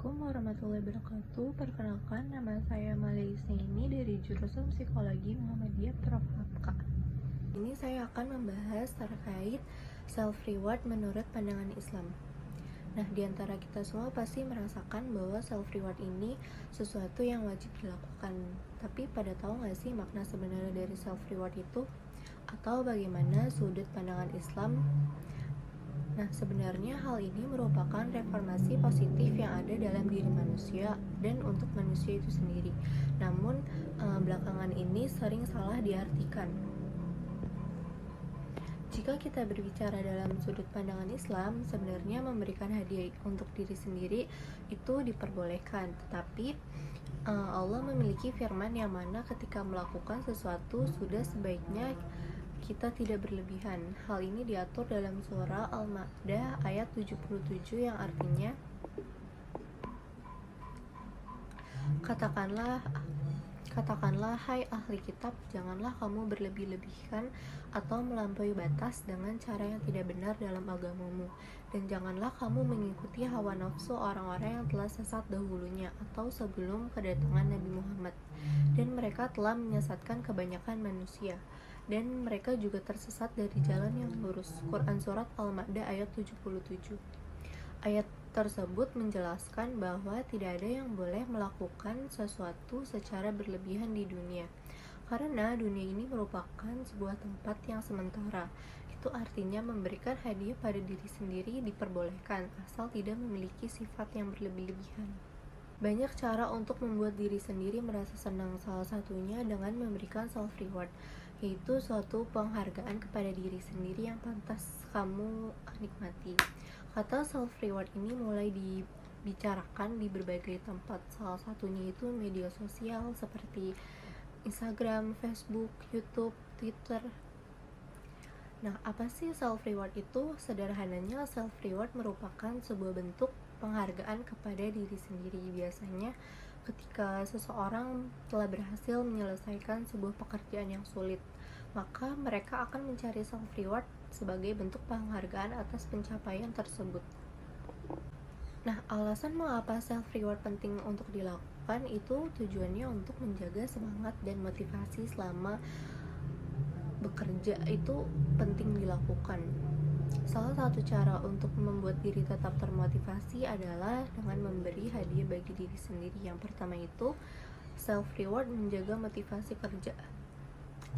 Assalamualaikum warahmatullahi wabarakatuh. Perkenalkan, nama saya Malia Isnaini dari jurusan Psikologi Muhammadiyah Prof. Hapka. Ini saya akan membahas terkait self-reward menurut pandangan Islam. Nah, di antara kita semua pasti merasakan bahwa self-reward ini sesuatu yang wajib dilakukan. Tapi pada tahu nggak sih makna sebenarnya dari self-reward itu? Atau bagaimana sudut pandangan Islam? Nah, sebenarnya hal ini merupakan reformasi positif yang ada dalam diri manusia dan untuk manusia itu sendiri. Namun, belakangan ini sering salah diartikan. Jika kita berbicara dalam sudut pandangan Islam, sebenarnya memberikan hadiah untuk diri sendiri itu diperbolehkan. Tetapi, Allah memiliki firman yang mana ketika melakukan sesuatu sudah sebaiknya kita tidak berlebihan. Hal ini diatur dalam surah Al-Maidah ayat 77 yang artinya, Katakanlah, hai ahli kitab, janganlah kamu berlebih-lebihkan atau melampaui batas dengan cara yang tidak benar dalam agamamu, dan janganlah kamu mengikuti hawa nafsu orang-orang yang telah sesat dahulunya atau sebelum kedatangan Nabi Muhammad, dan mereka telah menyesatkan kebanyakan manusia, dan mereka juga tersesat dari jalan yang lurus. Quran Surat Al-Maidah ayat 77. Ayat tersebut menjelaskan bahwa tidak ada yang boleh melakukan sesuatu secara berlebihan di dunia, karena dunia ini merupakan sebuah tempat yang sementara. Itu artinya memberikan hadiah pada diri sendiri diperbolehkan, asal tidak memiliki sifat yang berlebih-lebihan. Banyak cara untuk membuat diri sendiri merasa senang, salah satunya dengan memberikan self-reward, yaitu suatu penghargaan kepada diri sendiri yang pantas kamu nikmati. Kata self-reward ini mulai dibicarakan di berbagai tempat, salah satunya itu media sosial seperti Instagram, Facebook, YouTube, Twitter. Nah, apa sih self-reward itu? Sederhananya, self-reward merupakan sebuah bentuk penghargaan kepada diri sendiri. Biasanya ketika seseorang telah berhasil menyelesaikan sebuah pekerjaan yang sulit, maka mereka akan mencari self-reward sebagai bentuk penghargaan atas pencapaian tersebut. Nah, alasan mengapa self-reward penting untuk dilakukan itu tujuannya untuk menjaga semangat dan motivasi selama bekerja itu penting dilakukan. Salah satu cara untuk membuat diri tetap termotivasi adalah dengan memberi hadiah bagi diri sendiri. Yang pertama itu self-reward menjaga motivasi kerja.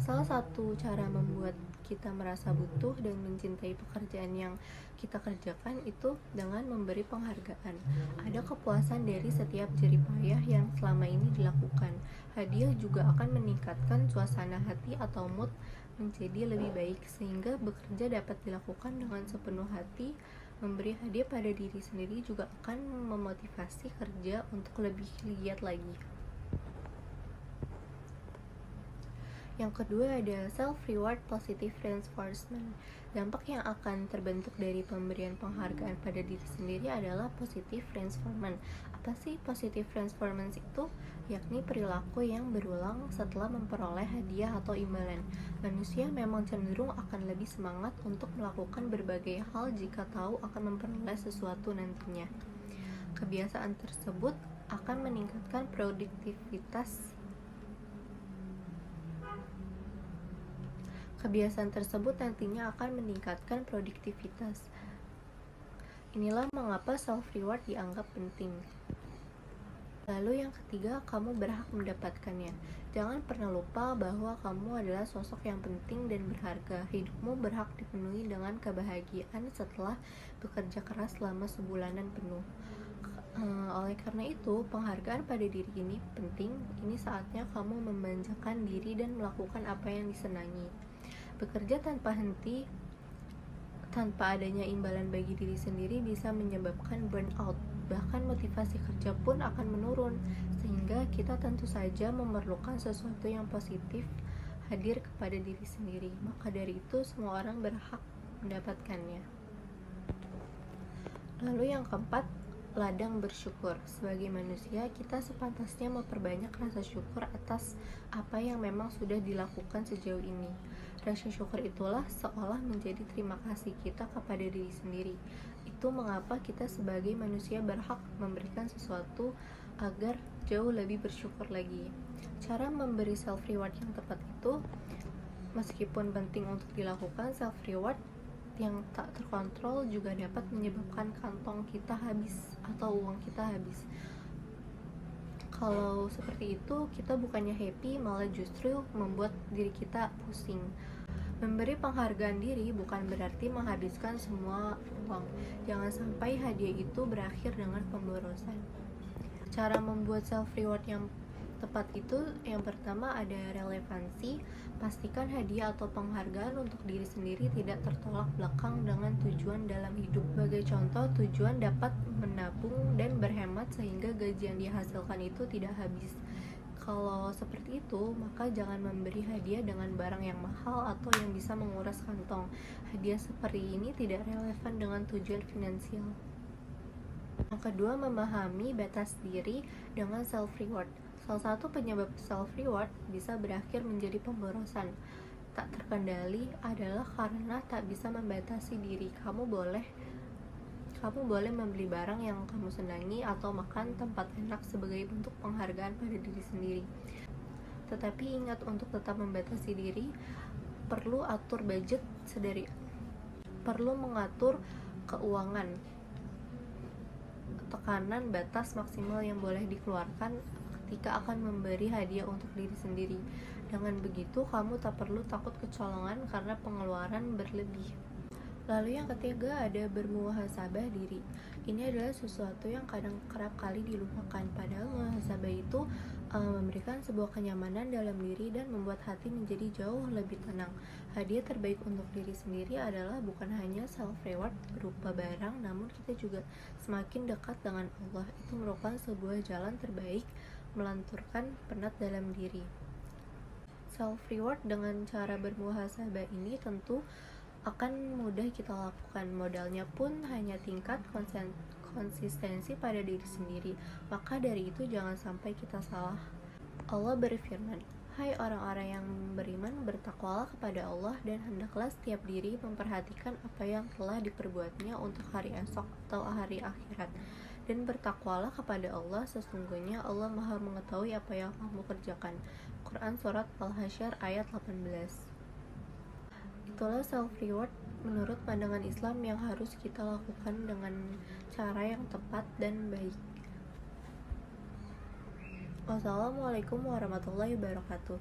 Salah satu cara membuat kita merasa butuh dan mencintai pekerjaan yang kita kerjakan itu dengan memberi penghargaan. Ada kepuasan dari setiap jerih payah yang selama ini dilakukan. Hadiah juga akan meningkatkan suasana hati atau mood menjadi lebih baik, sehingga bekerja dapat dilakukan dengan sepenuh hati. Memberi hadiah pada diri sendiri juga akan memotivasi kerja untuk lebih giat lagi. Yang kedua ada self-reward positive reinforcement. Dampak yang akan terbentuk dari pemberian penghargaan pada diri sendiri adalah positive reinforcement. Apa sih positive reinforcement itu? Yakni perilaku yang berulang setelah memperoleh hadiah atau imbalan. Manusia memang cenderung akan lebih semangat untuk melakukan berbagai hal jika tahu akan memperoleh sesuatu nantinya. Kebiasaan tersebut akan meningkatkan produktivitas. Kebiasaan tersebut nantinya akan meningkatkan produktivitas. Inilah mengapa self-reward dianggap penting. Lalu yang ketiga, kamu berhak mendapatkannya. Jangan pernah lupa bahwa kamu adalah sosok yang penting dan berharga. Hidupmu berhak dipenuhi dengan kebahagiaan setelah bekerja keras selama sebulanan penuh. Oleh karena itu, penghargaan pada diri ini penting. Ini saatnya kamu memanjakan diri dan melakukan apa yang disenangi. Bekerja tanpa henti, tanpa adanya imbalan bagi diri sendiri bisa menyebabkan burnout. Bahkan motivasi kerja pun akan menurun, sehingga kita tentu saja memerlukan sesuatu yang positif hadir kepada diri sendiri. Maka dari itu, semua orang berhak mendapatkannya. Lalu yang keempat, ladang bersyukur. Sebagai manusia, kita sepantasnya memperbanyak rasa syukur atas apa yang memang sudah dilakukan sejauh ini. Rasa syukur itulah seolah menjadi terima kasih kita kepada diri sendiri. itu mengapa kita sebagai manusia berhak memberikan sesuatu agar jauh lebih bersyukur lagi. Cara memberi self reward yang tepat itu, meskipun penting untuk dilakukan, self reward yang tak terkontrol juga dapat menyebabkan kantong kita habis atau uang kita habis. Kalau seperti itu, kita bukannya happy, malah justru membuat diri kita pusing. Memberi penghargaan diri bukan berarti menghabiskan semua uang. Jangan sampai hadiah itu berakhir dengan pemborosan. Cara membuat self reward yang tepat itu, yang pertama ada relevansi. Pastikan hadiah atau penghargaan untuk diri sendiri tidak tertolak belakang dengan tujuan dalam hidup. Sebagai contoh, tujuan dapat menabung dan berhemat sehingga gaji yang dihasilkan itu tidak habis. Kalau seperti itu, maka jangan memberi hadiah dengan barang yang mahal atau yang bisa menguras kantong. Hadiah seperti ini tidak relevan dengan tujuan finansial. Yang kedua, memahami batas diri dengan self reward. Salah satu penyebab self reward bisa berakhir menjadi pemborosan tak terkendali adalah karena tak bisa membatasi diri. Kamu boleh membeli barang yang kamu senangi atau makan tempat enak sebagai bentuk penghargaan pada diri sendiri. Tetapi ingat, untuk tetap membatasi diri, perlu atur budget perlu mengatur keuangan. Tekanan batas maksimal yang boleh dikeluarkan ketika akan memberi hadiah untuk diri sendiri. Dengan begitu, kamu tak perlu takut kecolongan karena pengeluaran berlebih. Lalu yang ketiga ada bermuhasabah diri. Ini adalah sesuatu yang kerap kali dilupakan. Padahal muhasabah itu memberikan sebuah kenyamanan dalam diri dan membuat hati menjadi jauh lebih tenang. Hadiah terbaik untuk diri sendiri adalah bukan hanya self reward berupa barang, namun kita juga semakin dekat dengan Allah. Itu merupakan sebuah jalan terbaik melanturkan penat dalam diri. Self reward dengan cara bermuhasabah ini tentu akan mudah kita lakukan. Modalnya pun hanya tingkat konsistensi pada diri sendiri. Maka dari itu jangan sampai kita salah. Allah berfirman, "Hai orang-orang yang beriman, bertakwalah kepada Allah dan hendaklah setiap diri memperhatikan apa yang telah diperbuatnya untuk hari esok atau hari akhirat. Dan bertakwalah kepada Allah, sesungguhnya Allah Maha mengetahui apa yang kamu kerjakan." Quran Surat Al-Hasyr ayat 18. Itulah self reward menurut pandangan Islam yang harus kita lakukan dengan cara yang tepat dan baik. Wassalamualaikum warahmatullahi wabarakatuh.